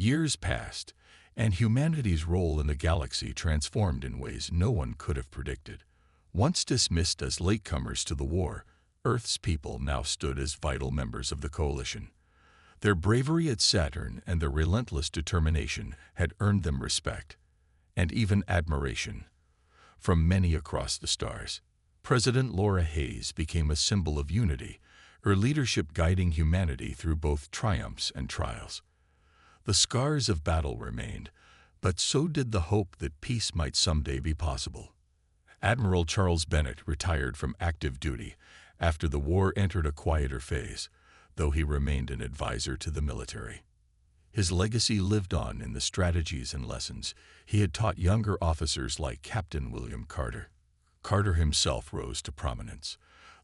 Years passed, and humanity's role in the galaxy transformed in ways no one could have predicted. Once dismissed as latecomers to the war, Earth's people now stood as vital members of the coalition. Their bravery at Saturn and their relentless determination had earned them respect, and even admiration, from many across the stars. President Laura Hayes became a symbol of unity, her leadership guiding humanity through both triumphs and trials. The scars of battle remained, but so did the hope that peace might someday be possible. Admiral Charles Bennett retired from active duty after the war entered a quieter phase, though he remained an advisor to the military. His legacy lived on in the strategies and lessons he had taught younger officers like Captain William Carter. Carter himself rose to prominence,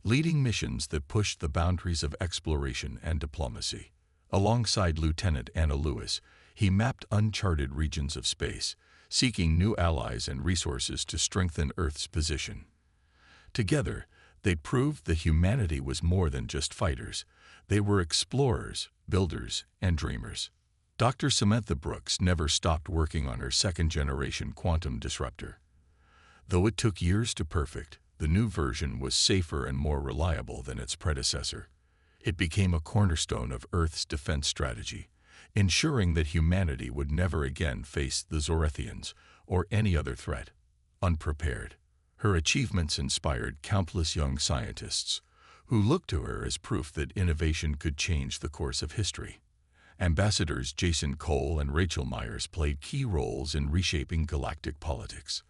leading missions that pushed the boundaries of exploration and diplomacy. Alongside Lieutenant Anna Lewis, he mapped uncharted regions of space, seeking new allies and resources to strengthen Earth's position. Together, they proved that humanity was more than just fighters. They were explorers, builders, and dreamers. Dr. Samantha Brooks never stopped working on her second-generation quantum disruptor. Though it took years to perfect, the new version was safer and more reliable than its predecessor. It became a cornerstone of Earth's defense strategy, ensuring that humanity would never again face the Zorethians or any other threat unprepared. Her achievements inspired countless young scientists who looked to her as proof that innovation could change the course of history. Ambassadors Jason Cole and Rachel Myers played key roles in reshaping galactic politics.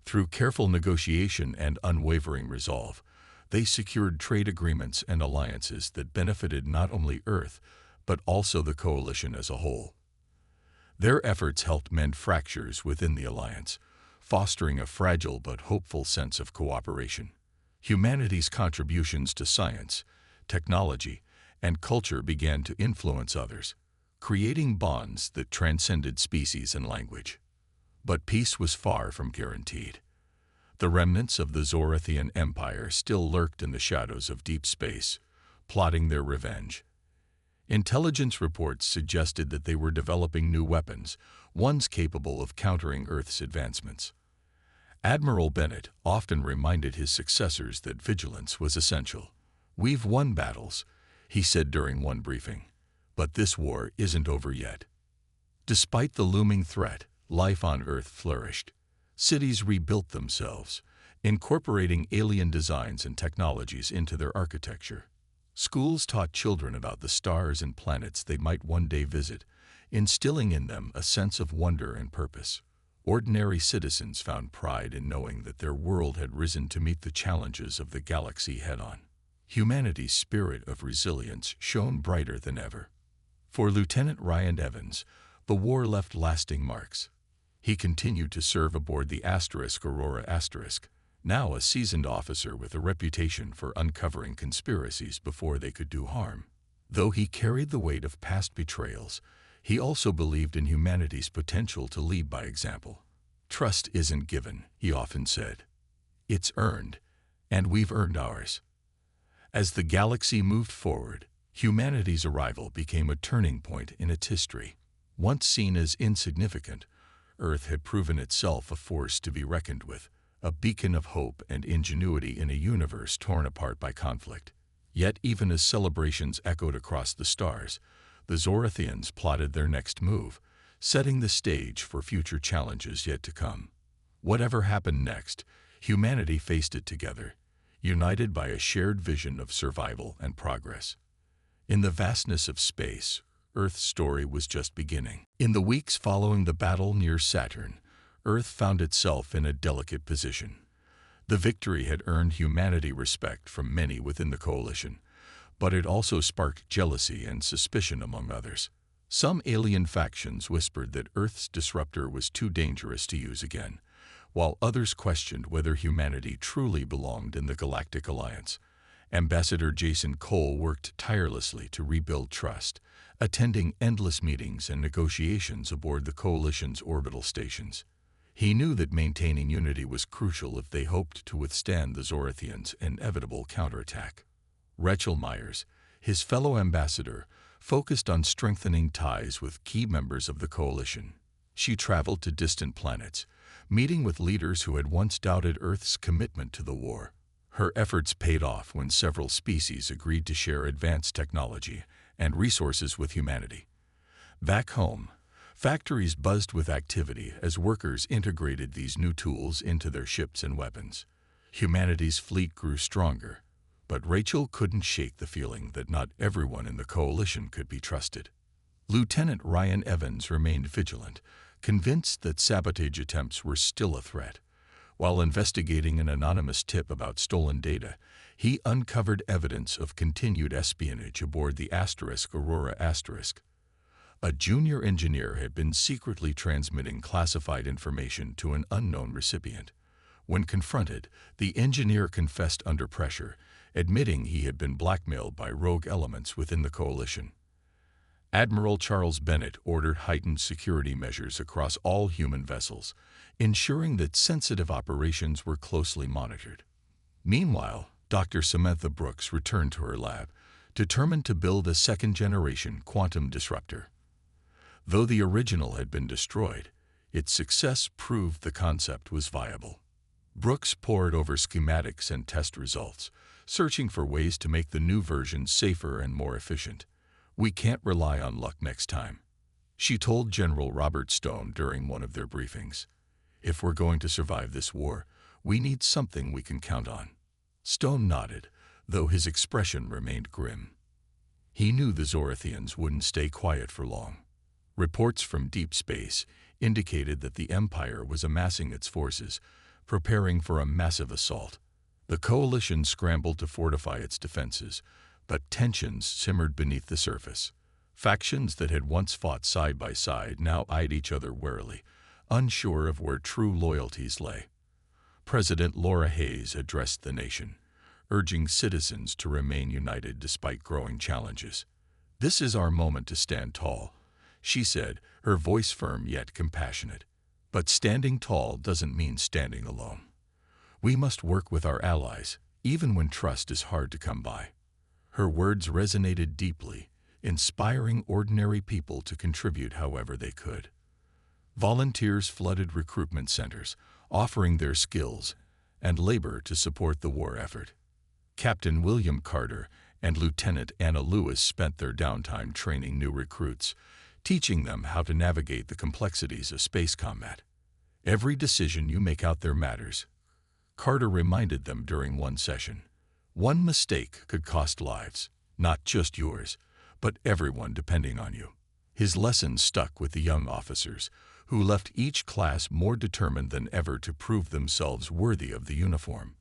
Through careful negotiation and unwavering resolve, they secured trade agreements and alliances that benefited not only Earth, but also the coalition as a whole. Their efforts helped mend fractures within the alliance, fostering a fragile but hopeful sense of cooperation. Humanity's contributions to science, technology, and culture began to influence others, creating bonds that transcended species and language. But peace was far from guaranteed. The remnants of the Zorethian Empire still lurked in the shadows of deep space, plotting their revenge. Intelligence reports suggested that they were developing new weapons, ones capable of countering Earth's advancements. Admiral Bennett often reminded his successors that vigilance was essential. "We've won battles," he said during one briefing, "but this war isn't over yet." Despite the looming threat, life on Earth flourished. Cities rebuilt themselves, incorporating alien designs and technologies into their architecture. Schools taught children about the stars and planets they might one day visit, instilling in them a sense of wonder and purpose. Ordinary citizens found pride in knowing that their world had risen to meet the challenges of the galaxy head-on. Humanity's spirit of resilience shone brighter than ever. For Lieutenant Ryan Evans, the war left lasting marks. He continued to serve aboard the Aurora Asterisk, now a seasoned officer with a reputation for uncovering conspiracies before they could do harm. Though he carried the weight of past betrayals, he also believed in humanity's potential to lead by example. "Trust isn't given," he often said. "It's earned, and we've earned ours." As the galaxy moved forward, humanity's arrival became a turning point in its history. Once seen as insignificant, Earth had proven itself a force to be reckoned with, a beacon of hope and ingenuity in a universe torn apart by conflict. Yet even as celebrations echoed across the stars, the Zorethians plotted their next move, setting the stage for future challenges yet to come. Whatever happened next, humanity faced it together, united by a shared vision of survival and progress. In the vastness of space, Earth's story was just beginning. In the weeks following the battle near Saturn, Earth found itself in a delicate position. The victory had earned humanity respect from many within the coalition, but it also sparked jealousy and suspicion among others. Some alien factions whispered that Earth's disruptor was too dangerous to use again, while others questioned whether humanity truly belonged in the Galactic Alliance. Ambassador Jason Cole worked tirelessly to rebuild trust, attending endless meetings and negotiations aboard the coalition's orbital stations. He knew that maintaining unity was crucial if they hoped to withstand the Zorethians' inevitable counterattack. Rachel Myers, his fellow ambassador, focused on strengthening ties with key members of the coalition. She traveled to distant planets, meeting with leaders who had once doubted Earth's commitment to the war. Her efforts paid off when several species agreed to share advanced technology and resources with humanity. Back home, factories buzzed with activity as workers integrated these new tools into their ships and weapons. Humanity's fleet grew stronger, but Rachel couldn't shake the feeling that not everyone in the coalition could be trusted. Lieutenant Ryan Evans remained vigilant, convinced that sabotage attempts were still a threat. While investigating an anonymous tip about stolen data, he uncovered evidence of continued espionage aboard the Aurora Asterisk. A junior engineer had been secretly transmitting classified information to an unknown recipient. When confronted, the engineer confessed under pressure, admitting he had been blackmailed by rogue elements within the coalition. Admiral Charles Bennett ordered heightened security measures across all human vessels, ensuring that sensitive operations were closely monitored. Meanwhile, Dr. Samantha Brooks returned to her lab, determined to build a second-generation quantum disruptor. Though the original had been destroyed, its success proved the concept was viable. Brooks pored over schematics and test results, searching for ways to make the new version safer and more efficient. "We can't rely on luck next time," she told General Robert Stone during one of their briefings. "If we're going to survive this war, we need something we can count on." Stone nodded, though his expression remained grim. He knew the Zorathians wouldn't stay quiet for long. Reports from deep space indicated that the Empire was amassing its forces, preparing for a massive assault. The coalition scrambled to fortify its defenses, but tensions simmered beneath the surface. Factions that had once fought side by side now eyed each other warily, unsure of where true loyalties lay. President Laura Hayes addressed the nation, urging citizens to remain united despite growing challenges. "This is our moment to stand tall," she said, her voice firm yet compassionate. "But standing tall doesn't mean standing alone. We must work with our allies, even when trust is hard to come by." Her words resonated deeply, inspiring ordinary people to contribute however they could. Volunteers flooded recruitment centers, offering their skills and labor to support the war effort. Captain William Carter and Lieutenant Anna Lewis spent their downtime training new recruits, teaching them how to navigate the complexities of space combat. "Every decision you make out there matters," Carter reminded them during one session. "One mistake could cost lives, not just yours, but everyone depending on you." His lessons stuck with the young officers, who left each class more determined than ever to prove themselves worthy of the uniform.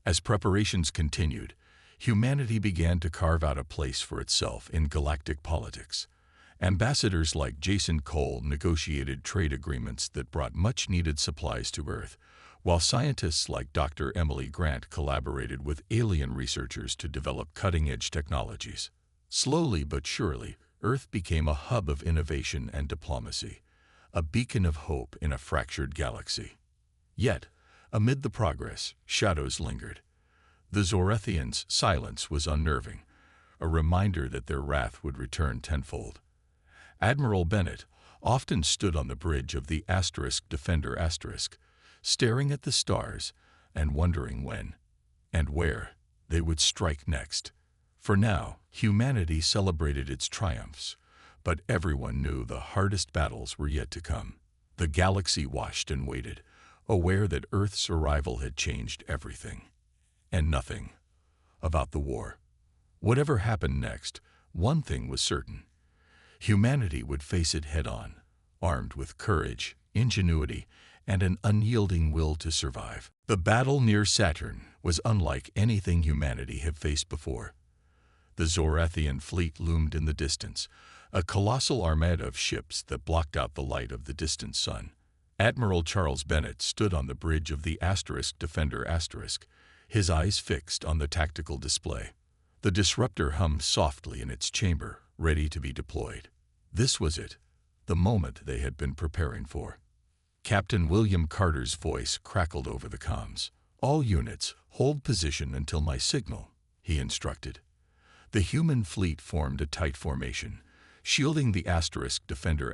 As preparations continued, humanity began to carve out a place for itself in galactic politics. Ambassadors like Jason Cole negotiated trade agreements that brought much-needed supplies to Earth, while scientists like Dr. Emily Grant collaborated with alien researchers to develop cutting-edge technologies. Slowly but surely, Earth became a hub of innovation and diplomacy, a beacon of hope in a fractured galaxy. Yet, amid the progress, shadows lingered. The Zorathians' silence was unnerving, a reminder that their wrath would return tenfold. Admiral Bennett often stood on the bridge of the Defender Asterisk, staring at the stars and wondering when and where they would strike next. For now, humanity celebrated its triumphs, but everyone knew the hardest battles were yet to come. The galaxy watched and waited, aware that Earth's arrival had changed everything. And nothing about the war. Whatever happened next, one thing was certain. Humanity would face it head-on, armed with courage, ingenuity, and an unyielding will to survive. The battle near Saturn was unlike anything humanity had faced before. The Zorathian fleet loomed in the distance, a colossal armada of ships that blocked out the light of the distant sun. Admiral Charles Bennett stood on the bridge of the Defender Asterisk, his eyes fixed on the tactical display. The disruptor hummed softly in its chamber, ready to be deployed. This was it, the moment they had been preparing for. Captain William Carter's voice crackled over the comms. "All units, hold position until my signal," he instructed. The human fleet formed a tight formation, shielding the Defender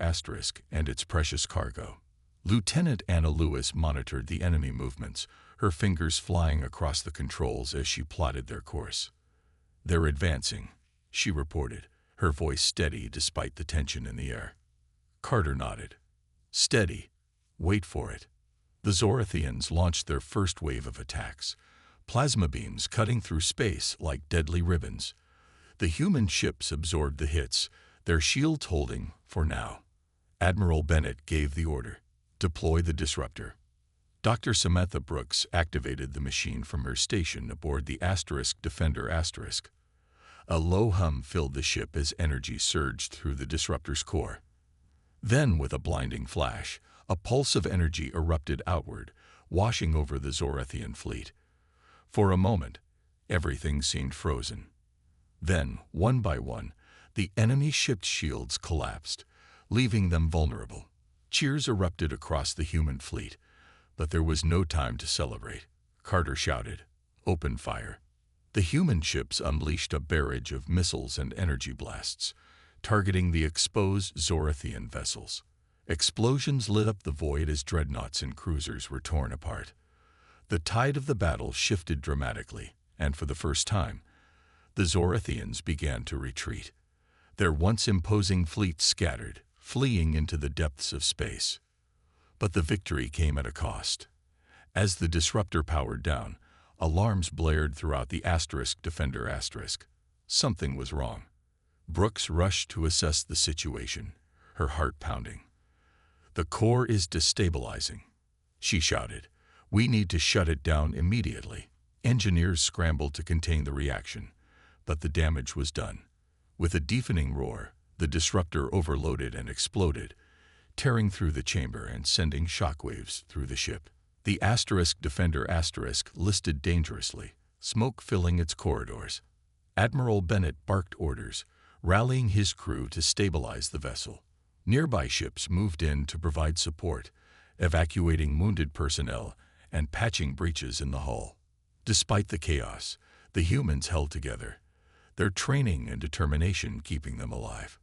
and its precious cargo. Lieutenant Anna Lewis monitored the enemy movements, her fingers flying across the controls as she plotted their course. "They're advancing," she reported, her voice steady despite the tension in the air. Carter nodded. "Steady. Wait for it." The Zorathians launched their first wave of attacks, plasma beams cutting through space like deadly ribbons. The human ships absorbed the hits, their shields holding for now. Admiral Bennett gave the order, "Deploy the disruptor." Dr. Samantha Brooks activated the machine from her station aboard the Defender. A low hum filled the ship as energy surged through the disruptor's core. Then, with a blinding flash, a pulse of energy erupted outward, washing over the Zorathian fleet. For a moment, everything seemed frozen. Then, one by one, the enemy ship's shields collapsed, leaving them vulnerable. Cheers erupted across the human fleet, but there was no time to celebrate. Carter shouted, "Open fire." The human ships unleashed a barrage of missiles and energy blasts, targeting the exposed Zorathian vessels. Explosions lit up the void as dreadnoughts and cruisers were torn apart. The tide of the battle shifted dramatically, and for the first time, the Zorathians began to retreat. Their once imposing fleet scattered, fleeing into the depths of space. But the victory came at a cost. As the disruptor powered down, alarms blared throughout the Defender. Something was wrong. Brooks rushed to assess the situation, her heart pounding. "The core is destabilizing," she shouted. "We need to shut it down immediately." Engineers scrambled to contain the reaction, but the damage was done. With a deafening roar, the disruptor overloaded and exploded, tearing through the chamber and sending shockwaves through the ship. The Defender listed dangerously, smoke filling its corridors. Admiral Bennett barked orders, rallying his crew to stabilize the vessel. Nearby ships moved in to provide support, evacuating wounded personnel and patching breaches in the hull. Despite the chaos, the humans held together, their training and determination keeping them alive.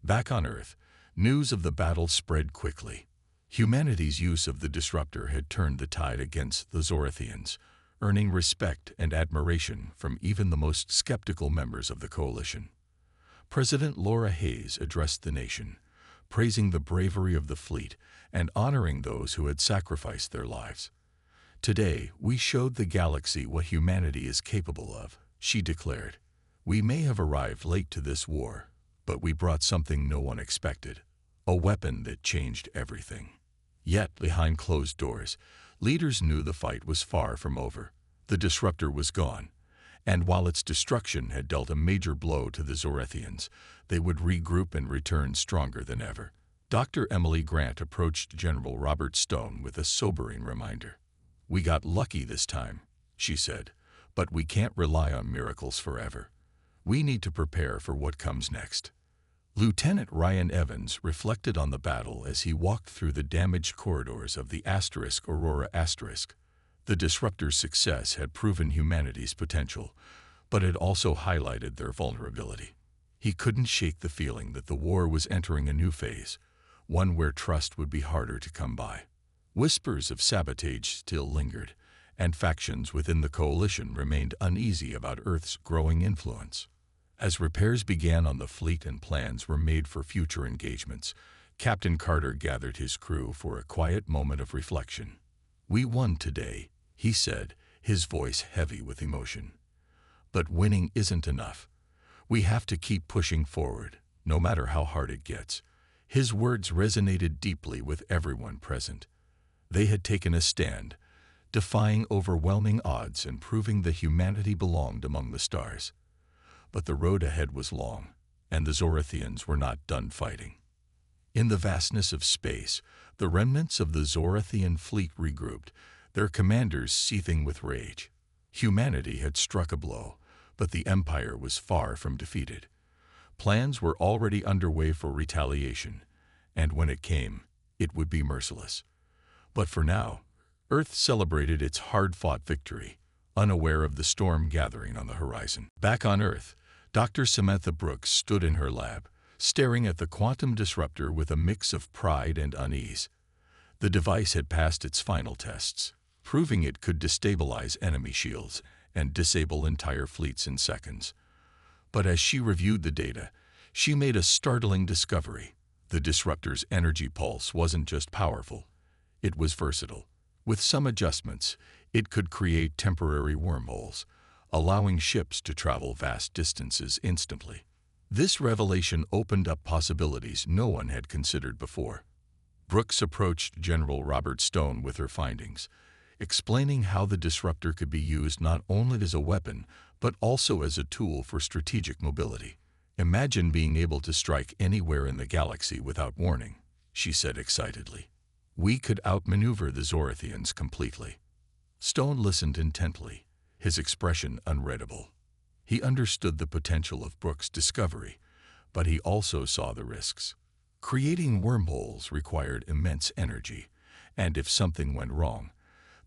Back on Earth, news of the battle spread quickly. Humanity's use of the disruptor had turned the tide against the Zorathians, earning respect and admiration from even the most skeptical members of the coalition. President Laura Hayes addressed the nation, praising the bravery of the fleet and honoring those who had sacrificed their lives. "Today, we showed the galaxy what humanity is capable of," she declared. "We may have arrived late to this war, but we brought something no one expected, a weapon that changed everything." Yet, behind closed doors, leaders knew the fight was far from over. The disruptor was gone, and while its destruction had dealt a major blow to the Zorathians, they would regroup and return stronger than ever. Dr. Emily Grant approached General Robert Stone with a sobering reminder. "We got lucky this time," she said, "but we can't rely on miracles forever. We need to prepare for what comes next." Lieutenant Ryan Evans reflected on the battle as he walked through the damaged corridors of the Aurora. The disruptor's success had proven humanity's potential, but it also highlighted their vulnerability. He couldn't shake the feeling that the war was entering a new phase, one where trust would be harder to come by. Whispers of sabotage still lingered, and factions within the coalition remained uneasy about Earth's growing influence. As repairs began on the fleet and plans were made for future engagements, Captain Carter gathered his crew for a quiet moment of reflection. "We won today," he said, his voice heavy with emotion. "But winning isn't enough. We have to keep pushing forward, no matter how hard it gets." His words resonated deeply with everyone present. They had taken a stand, defying overwhelming odds and proving that humanity belonged among the stars. But the road ahead was long, and the Zorathians were not done fighting. In the vastness of space, the remnants of the Zorathian fleet regrouped, their commanders seething with rage. Humanity had struck a blow, but the Empire was far from defeated. Plans were already underway for retaliation, and when it came, it would be merciless. But for now, Earth celebrated its hard-fought victory, unaware of the storm gathering on the horizon. Back on Earth, Dr. Samantha Brooks stood in her lab, staring at the quantum disruptor with a mix of pride and unease. The device had passed its final tests, proving it could destabilize enemy shields and disable entire fleets in seconds. But as she reviewed the data, she made a startling discovery. The disruptor's energy pulse wasn't just powerful, it was versatile. With some adjustments, it could create temporary wormholes, allowing ships to travel vast distances instantly. This revelation opened up possibilities no one had considered before. Brooks approached General Robert Stone with her findings, explaining how the disruptor could be used not only as a weapon, but also as a tool for strategic mobility. "Imagine being able to strike anywhere in the galaxy without warning," she said excitedly. "We could outmaneuver the Zorathians completely." Stone listened intently, his expression unreadable. He understood the potential of Brooks' discovery, but he also saw the risks. Creating wormholes required immense energy, and if something went wrong,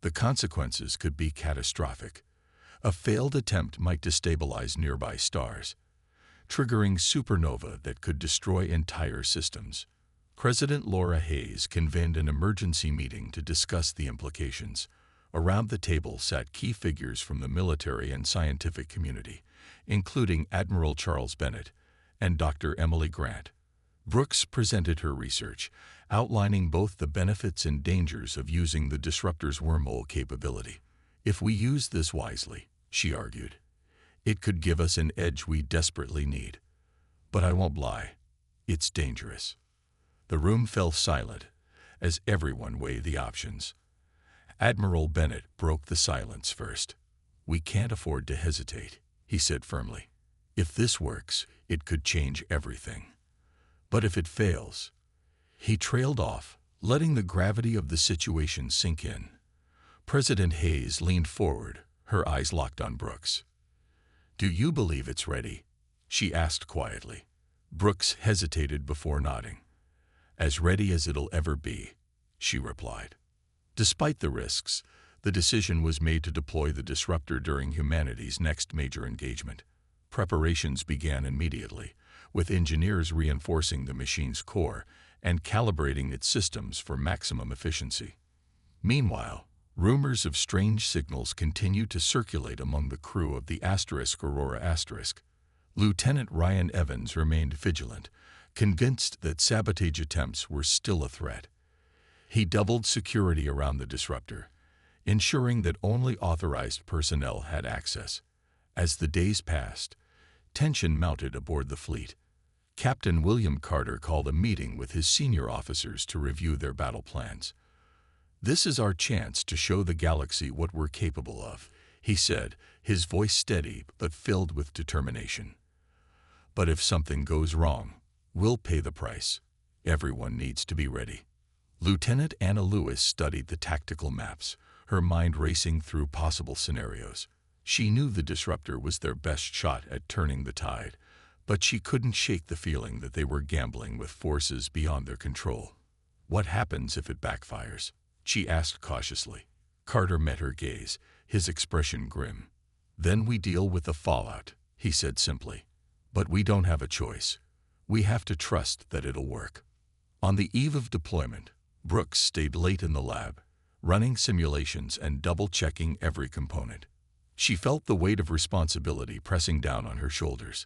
the consequences could be catastrophic. A failed attempt might destabilize nearby stars, triggering supernova that could destroy entire systems. President Laura Hayes convened an emergency meeting to discuss the implications. Around the table sat key figures from the military and scientific community, including Admiral Charles Bennett and Dr. Emily Grant. Brooks presented her research, outlining both the benefits and dangers of using the disruptor's wormhole capability. "If we use this wisely," she argued, "it could give us an edge we desperately need. But I won't lie, it's dangerous." The room fell silent as everyone weighed the options. Admiral Bennett broke the silence first. "We can't afford to hesitate," he said firmly. "If this works, it could change everything. But if it fails—" He trailed off, letting the gravity of the situation sink in. President Hayes leaned forward, her eyes locked on Brooks. "Do you believe it's ready?" she asked quietly. Brooks hesitated before nodding. "As ready as it'll ever be," she replied. Despite the risks, the decision was made to deploy the disruptor during humanity's next major engagement. Preparations began immediately, with engineers reinforcing the machine's core and calibrating its systems for maximum efficiency. Meanwhile, rumors of strange signals continued to circulate among the crew of the Aurora *. Lieutenant Ryan Evans remained vigilant, convinced that sabotage attempts were still a threat. He doubled security around the disruptor, ensuring that only authorized personnel had access. As the days passed, tension mounted aboard the fleet. Captain William Carter called a meeting with his senior officers to review their battle plans. "This is our chance to show the galaxy what we're capable of," he said, his voice steady but filled with determination. "But if something goes wrong, we'll pay the price. Everyone needs to be ready." Lieutenant Anna Lewis studied the tactical maps, her mind racing through possible scenarios. She knew the disruptor was their best shot at turning the tide, but she couldn't shake the feeling that they were gambling with forces beyond their control. "What happens if it backfires?" she asked cautiously. Carter met her gaze, his expression grim. "Then we deal with the fallout," he said simply. "But we don't have a choice. We have to trust that it'll work." On the eve of deployment, Brooks stayed late in the lab, running simulations and double-checking every component. She felt the weight of responsibility pressing down on her shoulders.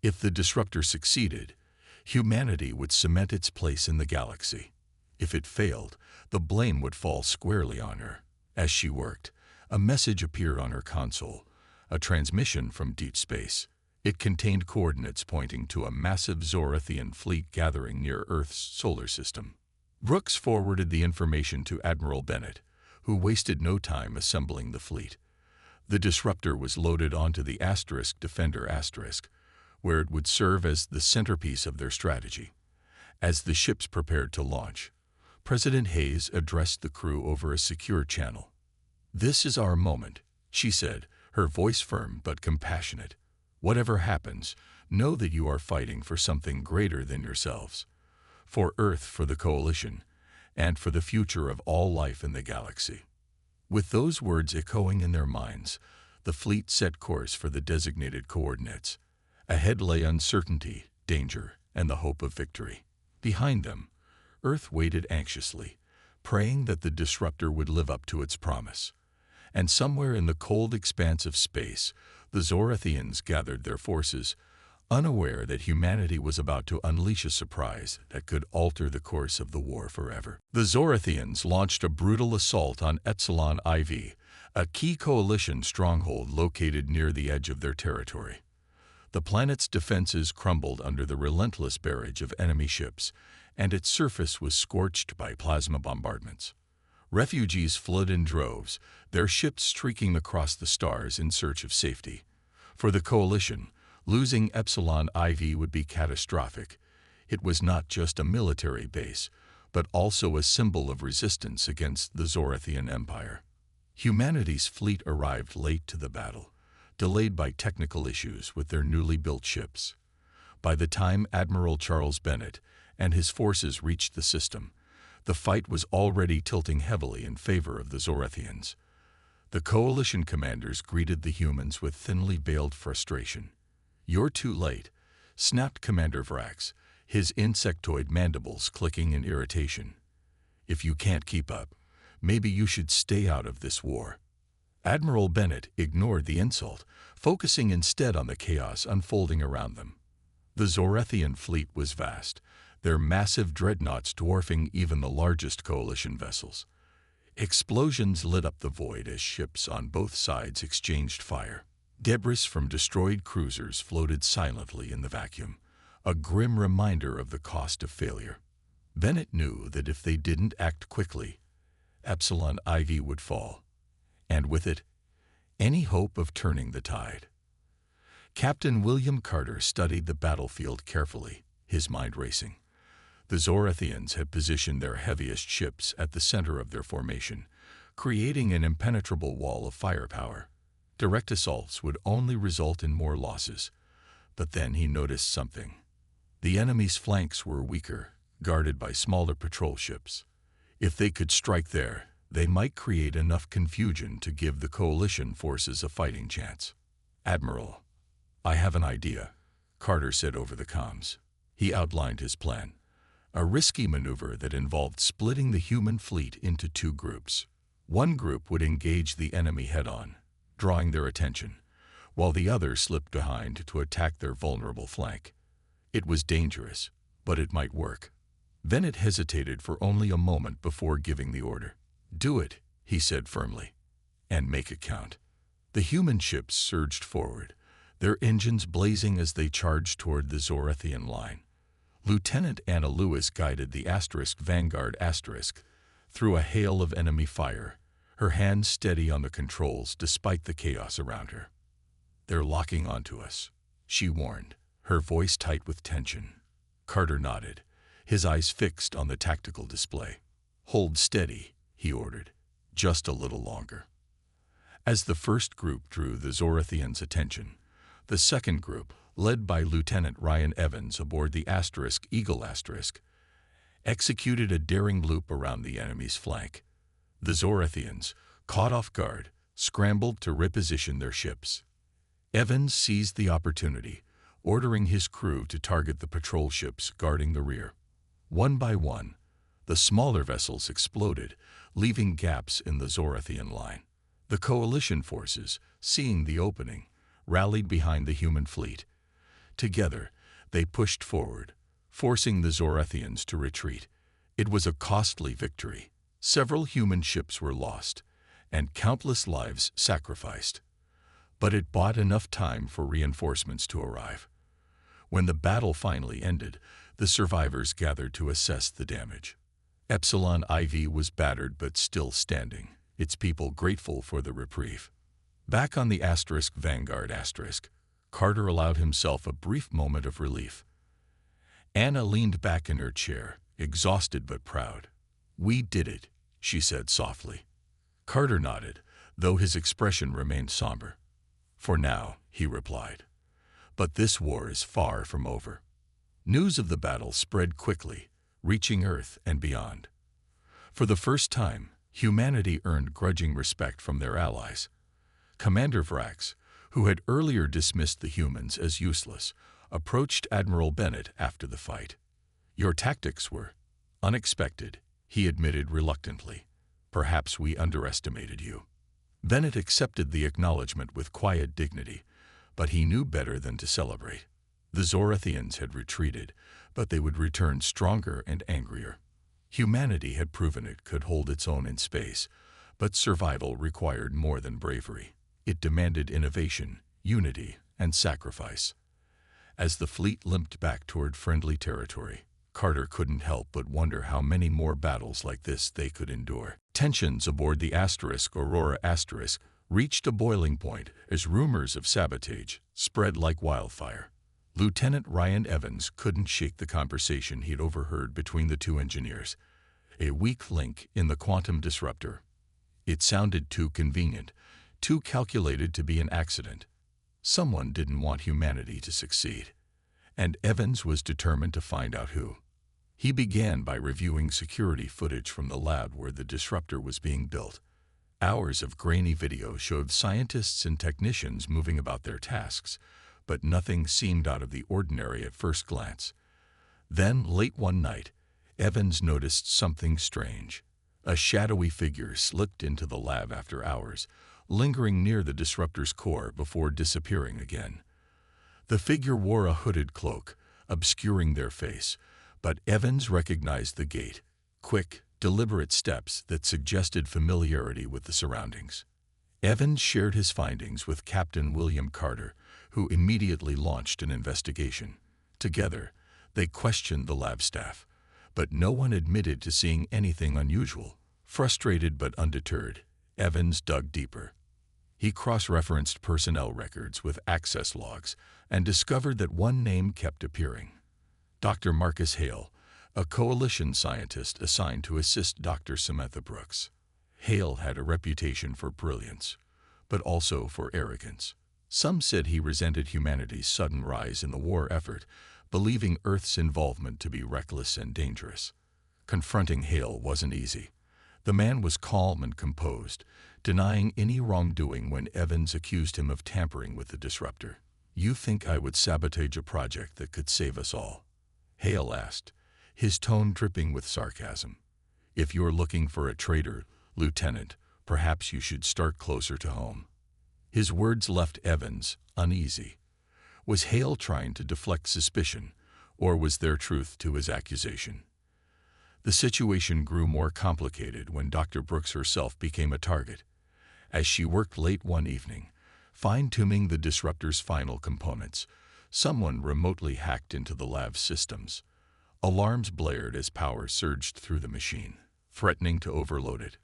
If the disruptor succeeded, humanity would cement its place in the galaxy. If it failed, the blame would fall squarely on her. As she worked, a message appeared on her console, a transmission from deep space. It contained coordinates pointing to a massive Zorathian fleet gathering near Earth's solar system. Brooks forwarded the information to Admiral Bennett, who wasted no time assembling the fleet. The disruptor was loaded onto the Defender *, where it would serve as the centerpiece of their strategy. As the ships prepared to launch, President Hayes addressed the crew over a secure channel. "This is our moment," she said, her voice firm but compassionate. "Whatever happens, know that you are fighting for something greater than yourselves. For Earth, for the Coalition, and for the future of all life in the galaxy." With those words echoing in their minds, the fleet set course for the designated coordinates. Ahead lay uncertainty, danger, and the hope of victory. Behind them, Earth waited anxiously, praying that the disruptor would live up to its promise. And somewhere in the cold expanse of space, the Zorathians gathered their forces, unaware that humanity was about to unleash a surprise that could alter the course of the war forever. The Zorathians launched a brutal assault on Epsilon IV, a key coalition stronghold located near the edge of their territory. The planet's defenses crumbled under the relentless barrage of enemy ships, and its surface was scorched by plasma bombardments. Refugees fled in droves, their ships streaking across the stars in search of safety. For the coalition, losing Epsilon IV would be catastrophic. It was not just a military base, but also a symbol of resistance against the Zorathian Empire. Humanity's fleet arrived late to the battle, delayed by technical issues with their newly built ships. By the time Admiral Charles Bennett and his forces reached the system, the fight was already tilting heavily in favor of the Zorathians. The coalition commanders greeted the humans with thinly veiled frustration. "You're too late," snapped Commander Vrax, his insectoid mandibles clicking in irritation. "If you can't keep up, maybe you should stay out of this war." Admiral Bennett ignored the insult, focusing instead on the chaos unfolding around them. The Zorathian fleet was vast, their massive dreadnoughts dwarfing even the largest coalition vessels. Explosions lit up the void as ships on both sides exchanged fire. Debris from destroyed cruisers floated silently in the vacuum, a grim reminder of the cost of failure. Bennett knew that if they didn't act quickly, Epsilon IV would fall, and with it, any hope of turning the tide. Captain William Carter studied the battlefield carefully, his mind racing. The Zorathians had positioned their heaviest ships at the center of their formation, creating an impenetrable wall of firepower. Direct assaults would only result in more losses. But then he noticed something. The enemy's flanks were weaker, guarded by smaller patrol ships. If they could strike there, they might create enough confusion to give the coalition forces a fighting chance. "Admiral, I have an idea," Carter said over the comms. He outlined his plan, a risky maneuver that involved splitting the human fleet into two groups. One group would engage the enemy head-on, drawing their attention, while the other slipped behind to attack their vulnerable flank. It was dangerous, but it might work. Bennett hesitated for only a moment before giving the order. "Do it," he said firmly, "and make it count." The human ships surged forward, their engines blazing as they charged toward the Zorathian line. Lieutenant Anna Lewis guided the Vanguard through a hail of enemy fire, her hands steady on the controls despite the chaos around her. "They're locking onto us," she warned, her voice tight with tension. Carter nodded, his eyes fixed on the tactical display. "Hold steady," he ordered, "just a little longer." As the first group drew the Zorathians' attention, the second group, led by Lieutenant Ryan Evans aboard the Eagle executed a daring loop around the enemy's flank. The Zorathians, caught off guard, scrambled to reposition their ships. Evans seized the opportunity, ordering his crew to target the patrol ships guarding the rear. One by one, the smaller vessels exploded, leaving gaps in the Zorathian line. The coalition forces, seeing the opening, rallied behind the human fleet. Together, they pushed forward, forcing the Zorathians to retreat. It was a costly victory. Several human ships were lost, and countless lives sacrificed. But it bought enough time for reinforcements to arrive. When the battle finally ended, the survivors gathered to assess the damage. Epsilon IV was battered but still standing, its people grateful for the reprieve. Back on the Vanguard Carter allowed himself a brief moment of relief. Anna leaned back in her chair, exhausted but proud. "We did it," she said softly. Carter nodded, though his expression remained somber. "For now," he replied. "But this war is far from over." News of the battle spread quickly, reaching Earth and beyond. For the first time, humanity earned grudging respect from their allies. Commander Vrax, who had earlier dismissed the humans as useless, approached Admiral Bennett after the fight. "Your tactics were unexpected," he admitted reluctantly. "Perhaps we underestimated you." Bennett accepted the acknowledgement with quiet dignity, but he knew better than to celebrate. The Zorathians had retreated, but they would return stronger and angrier. Humanity had proven it could hold its own in space, but survival required more than bravery. It demanded innovation, unity, and sacrifice. As the fleet limped back toward friendly territory, Carter couldn't help but wonder how many more battles like this they could endure. Tensions aboard the Aurora reached a boiling point as rumors of sabotage spread like wildfire. Lieutenant Ryan Evans couldn't shake the conversation he'd overheard between the two engineers. A weak link in the quantum disruptor. It sounded too convenient, too calculated to be an accident. Someone didn't want humanity to succeed, and Evans was determined to find out who. He began by reviewing security footage from the lab where the disruptor was being built. Hours of grainy video showed scientists and technicians moving about their tasks, but nothing seemed out of the ordinary at first glance. Then, late one night, Evans noticed something strange. A shadowy figure slipped into the lab after hours, lingering near the disruptor's core before disappearing again. The figure wore a hooded cloak, obscuring their face, but Evans recognized the gait, quick, deliberate steps that suggested familiarity with the surroundings. Evans shared his findings with Captain William Carter, who immediately launched an investigation. Together, they questioned the lab staff, but no one admitted to seeing anything unusual. Frustrated but undeterred, Evans dug deeper. He cross-referenced personnel records with access logs and discovered that one name kept appearing. Dr. Marcus Hale, a coalition scientist assigned to assist Dr. Samantha Brooks. Hale had a reputation for brilliance, but also for arrogance. Some said he resented humanity's sudden rise in the war effort, believing Earth's involvement to be reckless and dangerous. Confronting Hale wasn't easy. The man was calm and composed, denying any wrongdoing when Evans accused him of tampering with the disruptor. "You think I would sabotage a project that could save us all?" Hale asked, his tone dripping with sarcasm. "If you're looking for a traitor, Lieutenant, perhaps you should start closer to home." His words left Evans uneasy. Was Hale trying to deflect suspicion, or was there truth to his accusation? The situation grew more complicated when Dr. Brooks herself became a target. As she worked late one evening, fine-tuning the disruptor's final components, someone remotely hacked into the lab's systems. Alarms blared as power surged through the machine, threatening to overload it.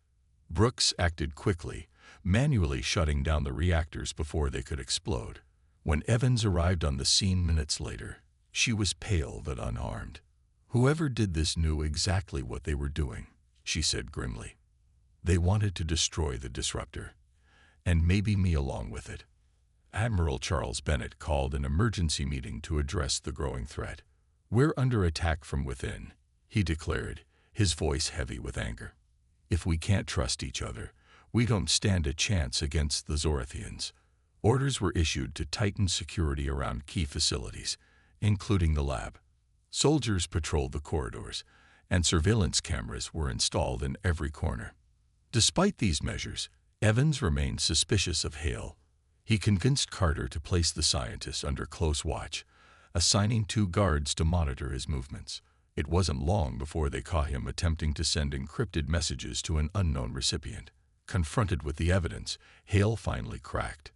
Brooks acted quickly, manually shutting down the reactors before they could explode. When Evans arrived on the scene minutes later, she was pale but unharmed. "Whoever did this knew exactly what they were doing," she said grimly. "They wanted to destroy the disruptor, and maybe me along with it." Admiral Charles Bennett called an emergency meeting to address the growing threat. "We're under attack from within," he declared, his voice heavy with anger. "If we can't trust each other, we don't stand a chance against the Zorathians." Orders were issued to tighten security around key facilities, including the lab. Soldiers patrolled the corridors, and surveillance cameras were installed in every corner. Despite these measures, Evans remained suspicious of Hale. He convinced Carter to place the scientist under close watch, assigning 2 guards to monitor his movements. It wasn't long before they caught him attempting to send encrypted messages to an unknown recipient. Confronted with the evidence, Hale finally cracked.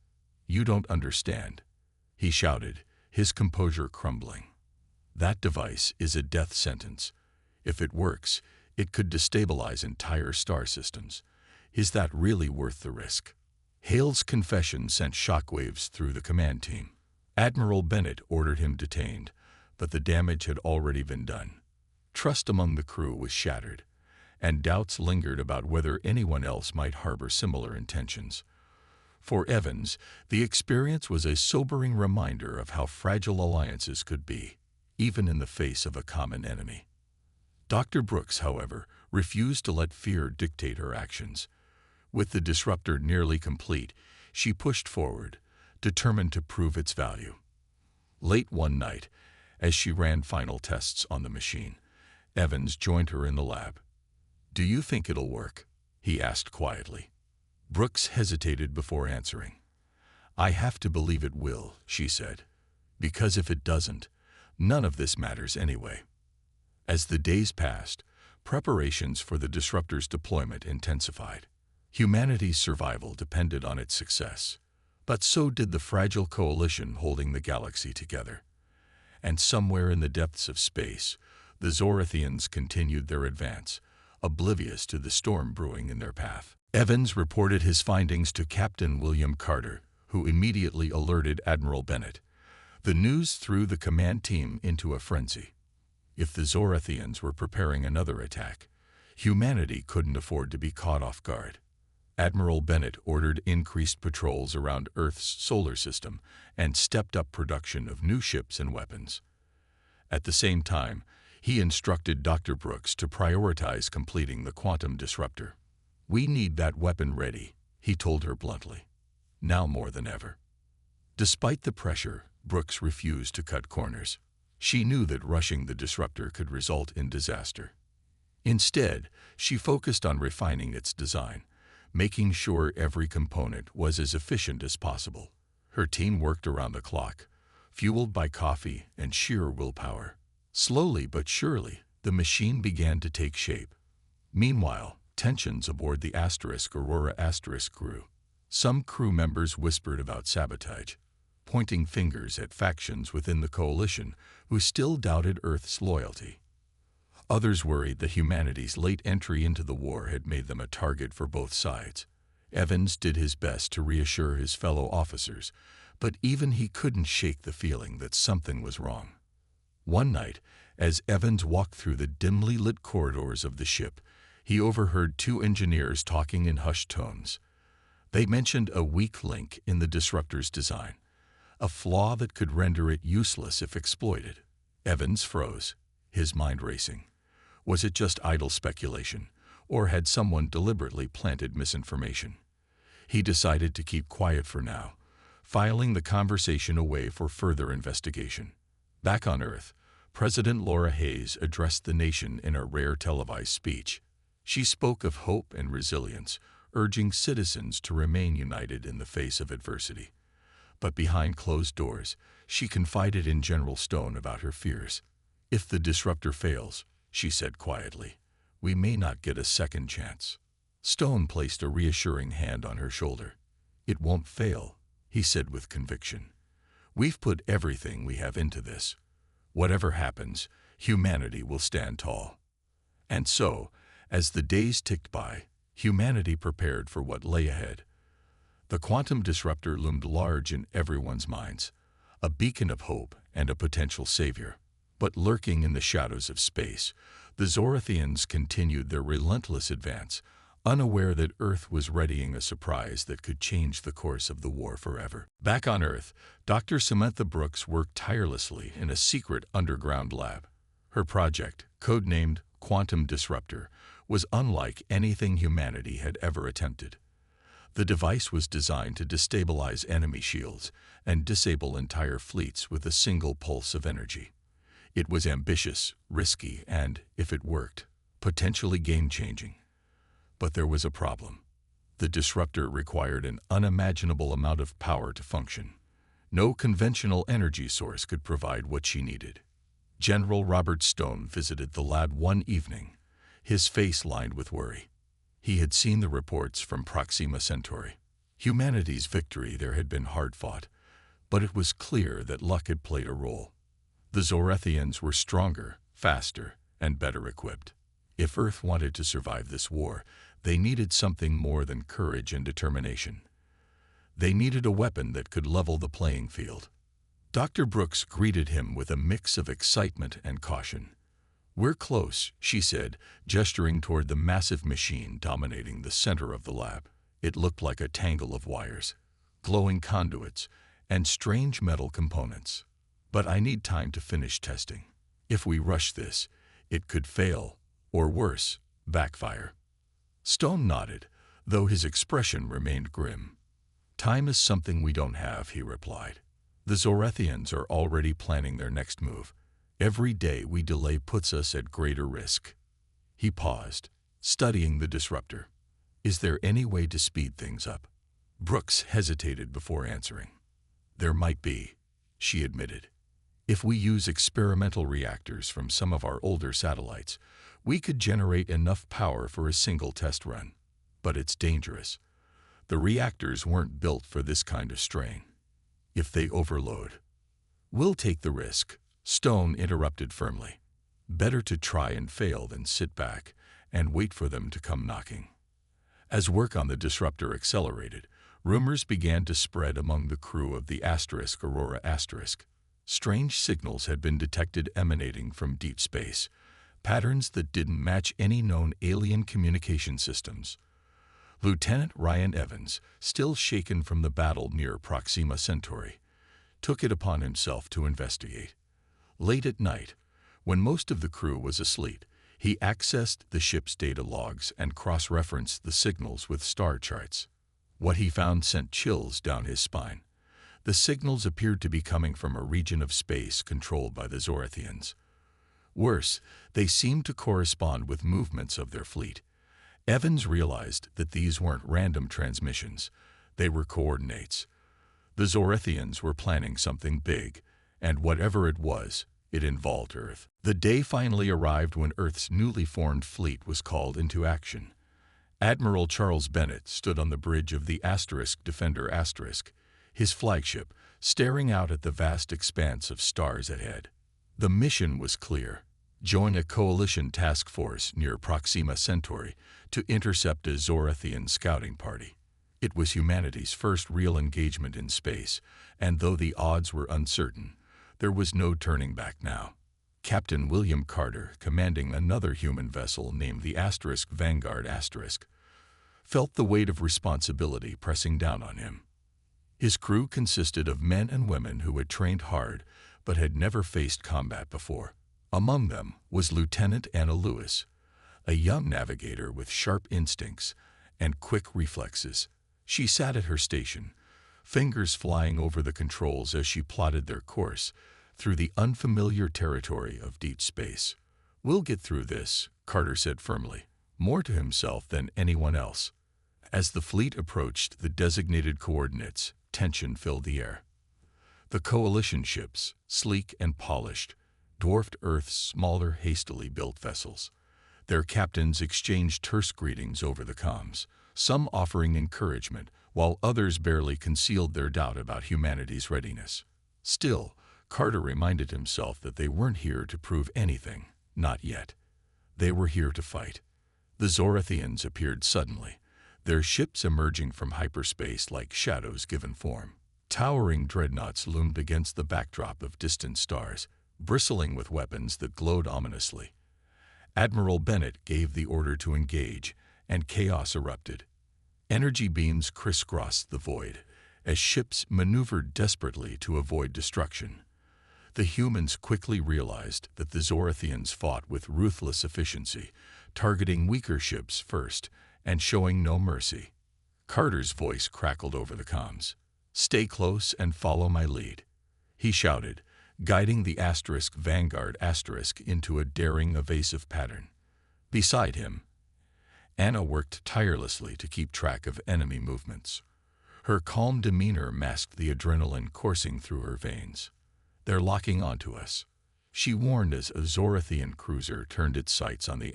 "You don't understand," he shouted, his composure crumbling. "That device is a death sentence. If it works, it could destabilize entire star systems. Is that really worth the risk?" Hale's confession sent shockwaves through the command team. Admiral Bennett ordered him detained, but the damage had already been done. Trust among the crew was shattered, and doubts lingered about whether anyone else might harbor similar intentions. For Evans, the experience was a sobering reminder of how fragile alliances could be, even in the face of a common enemy. Dr. Brooks, however, refused to let fear dictate her actions. With the disruptor nearly complete, she pushed forward, determined to prove its value. Late one night, as she ran final tests on the machine, Evans joined her in the lab. "Do you think it'll work?" he asked quietly. Brooks hesitated before answering. "I have to believe it will," she said, "because if it doesn't, none of this matters anyway." As the days passed, preparations for the disruptor's deployment intensified. Humanity's survival depended on its success, but so did the fragile coalition holding the galaxy together. And somewhere in the depths of space, the Zorathians continued their advance, oblivious to the storm brewing in their path. Evans reported his findings to Captain William Carter, who immediately alerted Admiral Bennett. The news threw the command team into a frenzy. If the Zorathians were preparing another attack, humanity couldn't afford to be caught off guard. Admiral Bennett ordered increased patrols around Earth's solar system and stepped up production of new ships and weapons. At the same time, he instructed Dr. Brooks to prioritize completing the quantum disruptor. "We need that weapon ready," he told her bluntly. "Now more than ever." Despite the pressure, Brooks refused to cut corners. She knew that rushing the disruptor could result in disaster. Instead, she focused on refining its design, making sure every component was as efficient as possible. Her team worked around the clock, fueled by coffee and sheer willpower. Slowly but surely, the machine began to take shape. Meanwhile, tensions aboard the Aurora grew. Some crew members whispered about sabotage, pointing fingers at factions within the coalition who still doubted Earth's loyalty. Others worried that humanity's late entry into the war had made them a target for both sides. Evans did his best to reassure his fellow officers, but even he couldn't shake the feeling that something was wrong. One night, as Evans walked through the dimly lit corridors of the ship, he overheard two engineers talking in hushed tones. They mentioned a weak link in the disruptor's design, a flaw that could render it useless if exploited. Evans froze, his mind racing. Was it just idle speculation, or had someone deliberately planted misinformation? He decided to keep quiet for now, filing the conversation away for further investigation. Back on Earth, President Laura Hayes addressed the nation in a rare televised speech. She spoke of hope and resilience, urging citizens to remain united in the face of adversity. But behind closed doors, she confided in General Stone about her fears. "If the disruptor fails," she said quietly, "we may not get a second chance." Stone placed a reassuring hand on her shoulder. "It won't fail," he said with conviction. "We've put everything we have into this. Whatever happens, humanity will stand tall." And so, as the days ticked by, humanity prepared for what lay ahead. The quantum disruptor loomed large in everyone's minds, a beacon of hope and a potential savior. But lurking in the shadows of space, the Zorathians continued their relentless advance, unaware that Earth was readying a surprise that could change the course of the war forever. Back on Earth, Dr. Samantha Brooks worked tirelessly in a secret underground lab. Her project, codenamed Quantum Disruptor, was unlike anything humanity had ever attempted. The device was designed to destabilize enemy shields and disable entire fleets with a single pulse of energy. It was ambitious, risky, and, if it worked, potentially game-changing. But there was a problem. The disruptor required an unimaginable amount of power to function. No conventional energy source could provide what she needed. General Robert Stone visited the lab one evening, his face lined with worry. He had seen the reports from Proxima Centauri. Humanity's victory there had been hard-fought, but it was clear that luck had played a role. The Zorathians were stronger, faster, and better equipped. If Earth wanted to survive this war, they needed something more than courage and determination. They needed a weapon that could level the playing field. Dr. Brooks greeted him with a mix of excitement and caution. "We're close," she said, gesturing toward the massive machine dominating the center of the lab. It looked like a tangle of wires, glowing conduits, and strange metal components. "But I need time to finish testing. If we rush this, it could fail, or worse, backfire." Stone nodded, though his expression remained grim. Time is something we don't have, he replied. The Zorethians are already planning their next move. Every day we delay puts us at greater risk. He paused, studying the disruptor. Is there any way to speed things up? Brooks hesitated before answering. There might be, she admitted. If we use experimental reactors from some of our older satellites, we could generate enough power for a single test run. But it's dangerous. The reactors weren't built for this kind of strain. If they overload, we'll take the risk, Stone interrupted firmly. Better to try and fail than sit back and wait for them to come knocking. As work on the disruptor accelerated, rumors began to spread among the crew of the Aurora *. Strange signals had been detected emanating from deep space, patterns that didn't match any known alien communication systems. Lieutenant Ryan Evans, still shaken from the battle near Proxima Centauri, took it upon himself to investigate. Late at night, when most of the crew was asleep, he accessed the ship's data logs and cross-referenced the signals with star charts. What he found sent chills down his spine. The signals appeared to be coming from a region of space controlled by the Zorethians. Worse, they seemed to correspond with movements of their fleet. Evans realized that these weren't random transmissions. They were coordinates. The Zorethians were planning something big, and whatever it was, it involved Earth. The day finally arrived when Earth's newly formed fleet was called into action. Admiral Charles Bennett stood on the bridge of the Defender *, his flagship, staring out at the vast expanse of stars ahead. The mission was clear. Join a coalition task force near Proxima Centauri to intercept a Zorethian scouting party. It was humanity's first real engagement in space, and though the odds were uncertain, there was no turning back now. Captain William Carter, commanding another human vessel named the Vanguard *, felt the weight of responsibility pressing down on him. His crew consisted of men and women who had trained hard but had never faced combat before. Among them was Lieutenant Anna Lewis, a young navigator with sharp instincts and quick reflexes. She sat at her station, fingers flying over the controls as she plotted their course through the unfamiliar territory of deep space. "We'll get through this," Carter said firmly, more to himself than anyone else. As the fleet approached the designated coordinates, tension filled the air. The coalition ships, sleek and polished, dwarfed Earth's smaller, hastily built vessels. Their captains exchanged terse greetings over the comms, some offering encouragement, while others barely concealed their doubt about humanity's readiness. Still, Carter reminded himself that they weren't here to prove anything, not yet. They were here to fight. The Zorethians appeared suddenly, their ships emerging from hyperspace like shadows given form. Towering dreadnoughts loomed against the backdrop of distant stars, bristling with weapons that glowed ominously. Admiral Bennett gave the order to engage, and chaos erupted. Energy beams crisscrossed the void, as ships maneuvered desperately to avoid destruction. The humans quickly realized that the Zorethians fought with ruthless efficiency, targeting weaker ships first and showing no mercy. Carter's voice crackled over the comms. "Stay close and follow my lead," he shouted, guiding the Vanguard * into a daring, evasive pattern. Beside him, Anna worked tirelessly to keep track of enemy movements. Her calm demeanor masked the adrenaline coursing through her veins. "They're locking onto us," she warned as a Zorethian cruiser turned its sights on the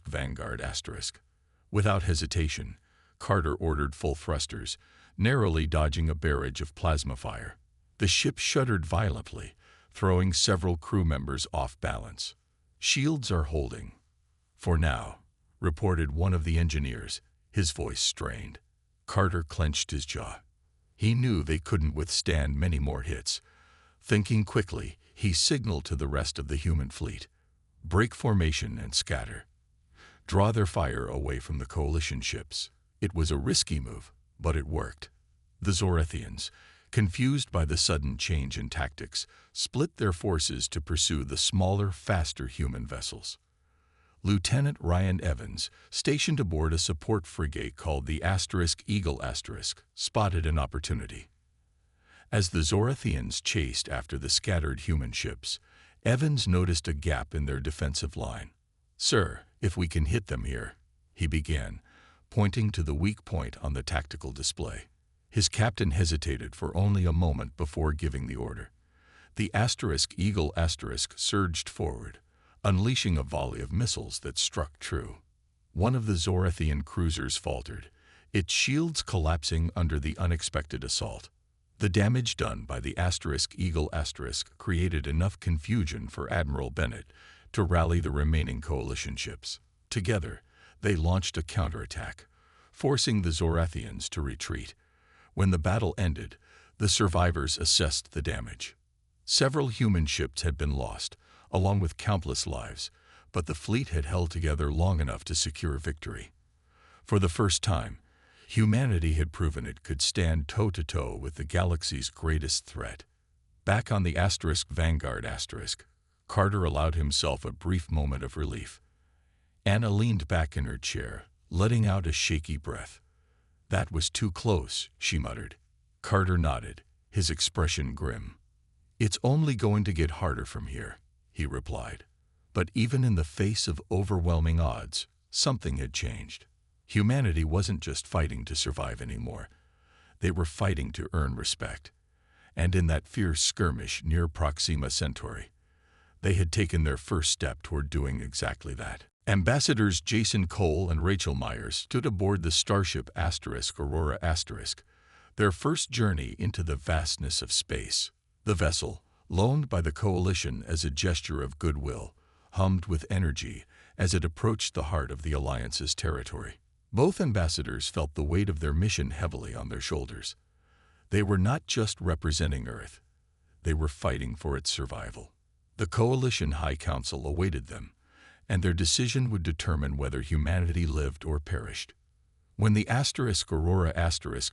Vanguard *. Without hesitation, Carter ordered full thrusters, narrowly dodging a barrage of plasma fire. The ship shuddered violently, throwing several crew members off balance. "Shields are holding, for now," reported one of the engineers, his voice strained. Carter clenched his jaw. He knew they couldn't withstand many more hits. Thinking quickly, he signaled to the rest of the human fleet. "Break formation and scatter. Draw their fire away from the coalition ships." It was a risky move, but it worked. The Zorethians, confused by the sudden change in tactics, split their forces to pursue the smaller, faster human vessels. Lieutenant Ryan Evans, stationed aboard a support frigate called the Eagle spotted an opportunity. As the Zorathians chased after the scattered human ships, Evans noticed a gap in their defensive line. "Sir, if we can hit them here," he began, pointing to the weak point on the tactical display. His captain hesitated for only a moment before giving the order. The Eagle surged forward, unleashing a volley of missiles that struck true. One of the Zorathian cruisers faltered, its shields collapsing under the unexpected assault. The damage done by the Eagle created enough confusion for Admiral Bennett to rally the remaining coalition ships. Together, they launched a counterattack, forcing the Zorathians to retreat. When the battle ended, the survivors assessed the damage. Several human ships had been lost, along with countless lives, but the fleet had held together long enough to secure victory. For the first time, humanity had proven it could stand toe-to-toe with the galaxy's greatest threat. Back on the Vanguard Carter allowed himself a brief moment of relief. Anna leaned back in her chair, letting out a shaky breath. "That was too close," she muttered. Carter nodded, his expression grim. "It's only going to get harder from here," he replied. But even in the face of overwhelming odds, something had changed. Humanity wasn't just fighting to survive anymore. They were fighting to earn respect. And in that fierce skirmish near Proxima Centauri, they had taken their first step toward doing exactly that. Ambassadors Jason Cole and Rachel Myers stood aboard the starship Aurora *, their first journey into the vastness of space. The vessel, loaned by the Coalition as a gesture of goodwill, hummed with energy as it approached the heart of the Alliance's territory. Both ambassadors felt the weight of their mission heavily on their shoulders. They were not just representing Earth. They were fighting for its survival. The Coalition High Council awaited them, and their decision would determine whether humanity lived or perished. When the Aurora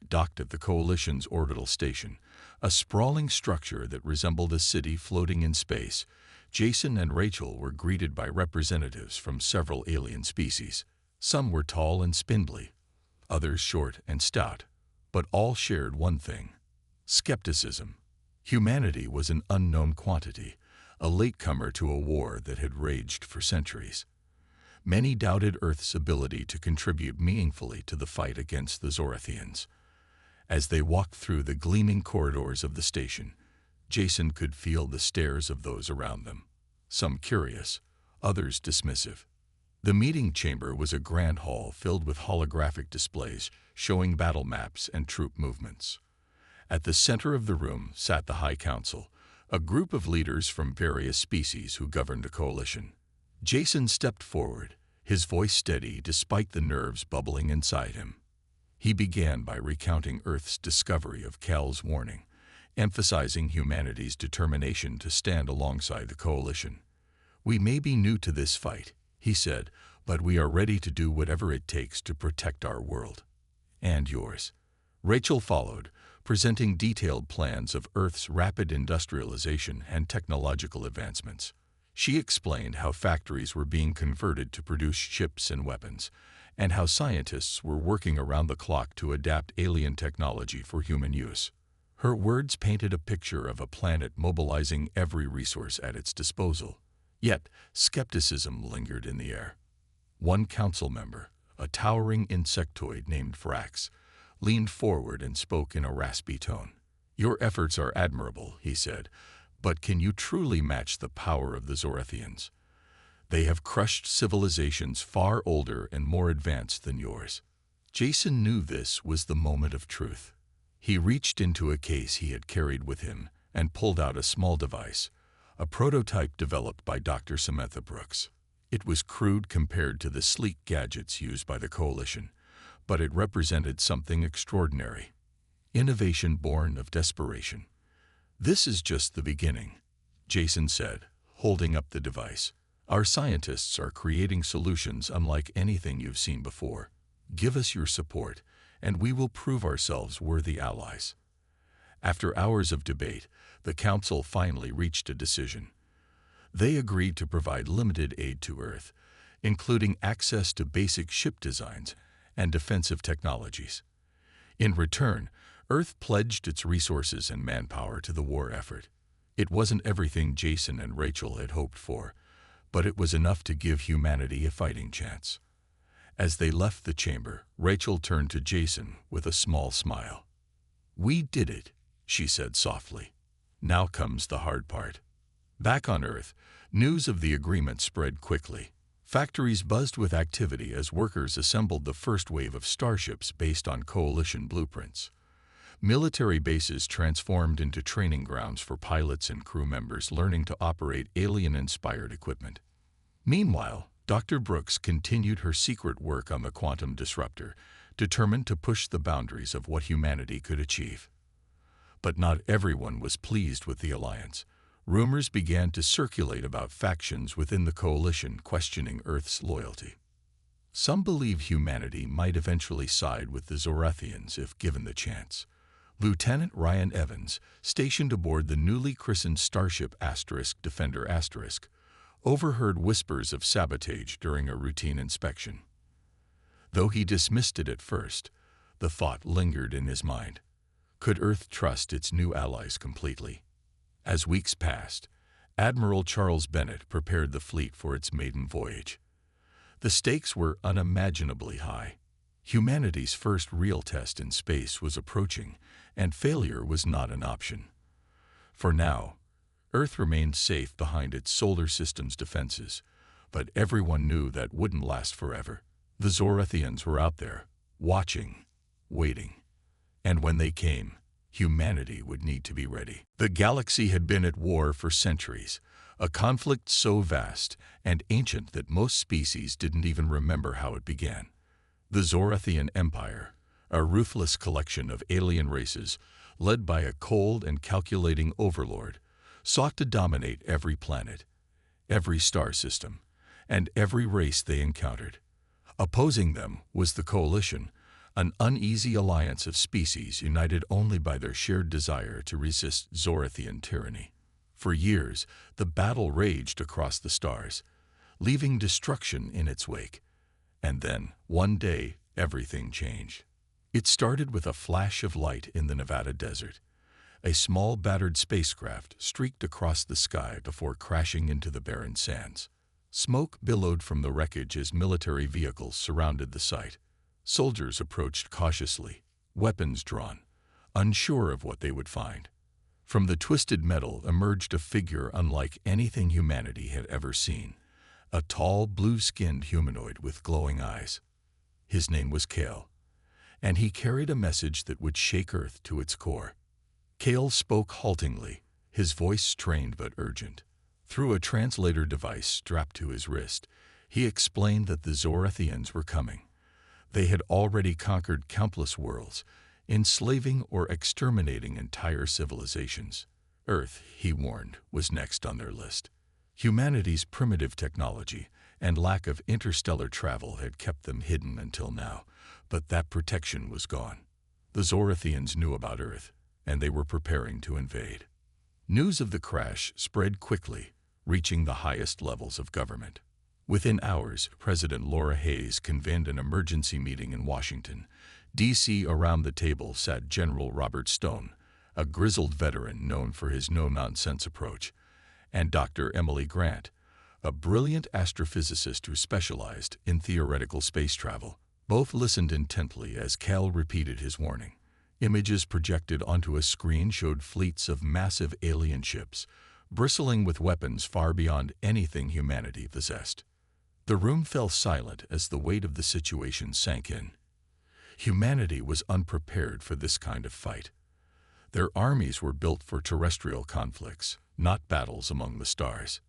docked at the Coalition's orbital station, a sprawling structure that resembled a city floating in space, Jason and Rachel were greeted by representatives from several alien species. Some were tall and spindly, others short and stout, but all shared one thing: skepticism. Humanity was an unknown quantity, a latecomer to a war that had raged for centuries. Many doubted Earth's ability to contribute meaningfully to the fight against the Zorathians. As they walked through the gleaming corridors of the station, Jason could feel the stares of those around them, some curious, others dismissive. The meeting chamber was a grand hall filled with holographic displays showing battle maps and troop movements. At the center of the room sat the High Council, a group of leaders from various species who governed the Coalition. Jason stepped forward, his voice steady despite the nerves bubbling inside him. He began by recounting Earth's discovery of Cal's warning, emphasizing humanity's determination to stand alongside the Coalition. "We may be new to this fight," he said, "but we are ready to do whatever it takes to protect our world." "And yours." Rachel followed, presenting detailed plans of Earth's rapid industrialization and technological advancements. She explained how factories were being converted to produce ships and weapons, and how scientists were working around the clock to adapt alien technology for human use. Her words painted a picture of a planet mobilizing every resource at its disposal. Yet, skepticism lingered in the air. One council member, a towering insectoid named Frax, leaned forward and spoke in a raspy tone. "Your efforts are admirable," he said, "but can you truly match the power of the Zorathians? They have crushed civilizations far older and more advanced than yours." Jason knew this was the moment of truth. He reached into a case he had carried with him and pulled out a small device, a prototype developed by Dr. Samantha Brooks. It was crude compared to the sleek gadgets used by the Coalition, but it represented something extraordinary. Innovation born of desperation. "This is just the beginning," Jason said, holding up the device. "Our scientists are creating solutions unlike anything you've seen before. Give us your support, and we will prove ourselves worthy allies." After hours of debate, the Council finally reached a decision. They agreed to provide limited aid to Earth, including access to basic ship designs and defensive technologies. In return, Earth pledged its resources and manpower to the war effort. It wasn't everything Jason and Rachel had hoped for, but it was enough to give humanity a fighting chance. As they left the chamber, Rachel turned to Jason with a small smile. "We did it," she said softly. "Now comes the hard part." Back on Earth, news of the agreement spread quickly. Factories buzzed with activity as workers assembled the first wave of starships based on coalition blueprints. Military bases transformed into training grounds for pilots and crew members learning to operate alien-inspired equipment. Meanwhile, Dr. Brooks continued her secret work on the quantum disruptor, determined to push the boundaries of what humanity could achieve. But not everyone was pleased with the alliance. Rumors began to circulate about factions within the coalition questioning Earth's loyalty. Some believe humanity might eventually side with the Zorathians if given the chance. Lieutenant Ryan Evans, stationed aboard the newly christened starship Defender *, overheard whispers of sabotage during a routine inspection. Though he dismissed it at first, the thought lingered in his mind. Could Earth trust its new allies completely? As weeks passed, Admiral Charles Bennett prepared the fleet for its maiden voyage. The stakes were unimaginably high. Humanity's first real test in space was approaching, and failure was not an option. For now, Earth remained safe behind its solar system's defenses, but everyone knew that wouldn't last forever. The Zorathians were out there, watching, waiting. And when they came, humanity would need to be ready. The galaxy had been at war for centuries, a conflict so vast and ancient that most species didn't even remember how it began. The Zorathian Empire, a ruthless collection of alien races led by a cold and calculating overlord, sought to dominate every planet, every star system, and every race they encountered. Opposing them was the Coalition, an uneasy alliance of species united only by their shared desire to resist Zorathian tyranny. For years, the battle raged across the stars, leaving destruction in its wake. And then, one day, everything changed. It started with a flash of light in the Nevada desert. A small battered spacecraft streaked across the sky before crashing into the barren sands. Smoke billowed from the wreckage as military vehicles surrounded the site. Soldiers approached cautiously, weapons drawn, unsure of what they would find. From the twisted metal emerged a figure unlike anything humanity had ever seen, a tall, blue-skinned humanoid with glowing eyes. His name was Kale, and he carried a message that would shake Earth to its core. Kale spoke haltingly, his voice strained but urgent. Through a translator device strapped to his wrist, he explained that the Zorathians were coming. They had already conquered countless worlds, enslaving or exterminating entire civilizations. Earth, he warned, was next on their list. Humanity's primitive technology and lack of interstellar travel had kept them hidden until now, but that protection was gone. The Zorathians knew about Earth, and they were preparing to invade. News of the crash spread quickly, reaching the highest levels of government. Within hours, President Laura Hayes convened an emergency meeting in Washington, D.C. Around the table sat General Robert Stone, a grizzled veteran known for his no-nonsense approach, and Dr. Emily Grant, a brilliant astrophysicist who specialized in theoretical space travel. Both listened intently as Cal repeated his warning. Images projected onto a screen showed fleets of massive alien ships, bristling with weapons far beyond anything humanity possessed. The room fell silent as the weight of the situation sank in. Humanity was unprepared for this kind of fight. Their armies were built for terrestrial conflicts, not battles among the stars.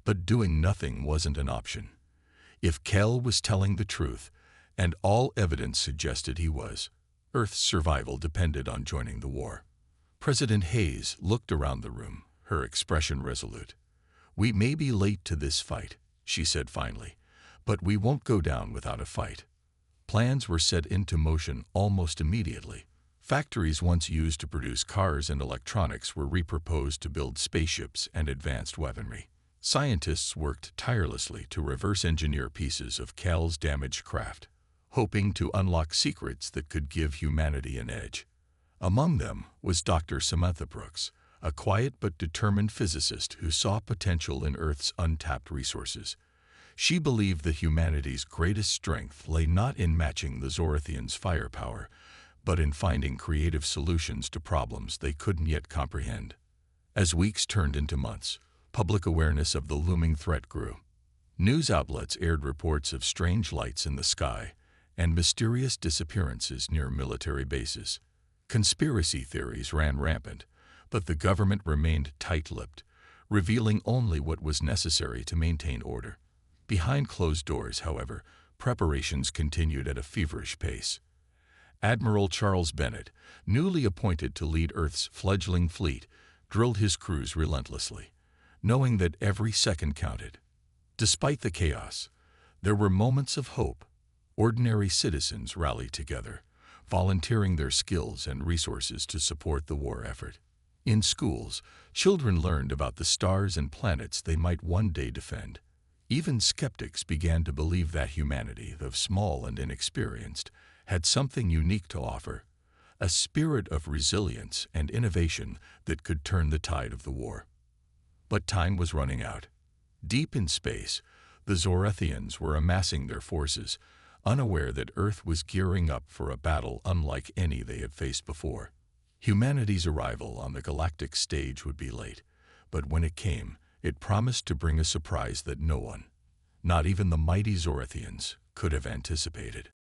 But doing nothing wasn't an option. If Kel was telling the truth, and all evidence suggested he was, Earth's survival depended on joining the war. President Hayes looked around the room, her expression resolute. "We may be late to this fight," she said finally, "but we won't go down without a fight." Plans were set into motion almost immediately. Factories once used to produce cars and electronics were repurposed to build spaceships and advanced weaponry. Scientists worked tirelessly to reverse engineer pieces of Cal's damaged craft, hoping to unlock secrets that could give humanity an edge. Among them was Dr. Samantha Brooks, a quiet but determined physicist who saw potential in Earth's untapped resources. She believed that humanity's greatest strength lay not in matching the Zorathians' firepower, but in finding creative solutions to problems they couldn't yet comprehend. As weeks turned into months, public awareness of the looming threat grew. News outlets aired reports of strange lights in the sky and mysterious disappearances near military bases. Conspiracy theories ran rampant, but the government remained tight-lipped, revealing only what was necessary to maintain order. Behind closed doors, however, preparations continued at a feverish pace. Admiral Charles Bennett, newly appointed to lead Earth's fledgling fleet, drilled his crews relentlessly, knowing that every second counted. Despite the chaos, there were moments of hope. Ordinary citizens rallied together, volunteering their skills and resources to support the war effort. In schools, children learned about the stars and planets they might one day defend. Even skeptics began to believe that humanity, though small and inexperienced, had something unique to offer, a spirit of resilience and innovation that could turn the tide of the war. But time was running out. Deep in space, the Zorathians were amassing their forces, unaware that Earth was gearing up for a battle unlike any they had faced before. Humanity's arrival on the galactic stage would be late, but when it came, it promised to bring a surprise that no one, not even the mighty Zorathians, could have anticipated.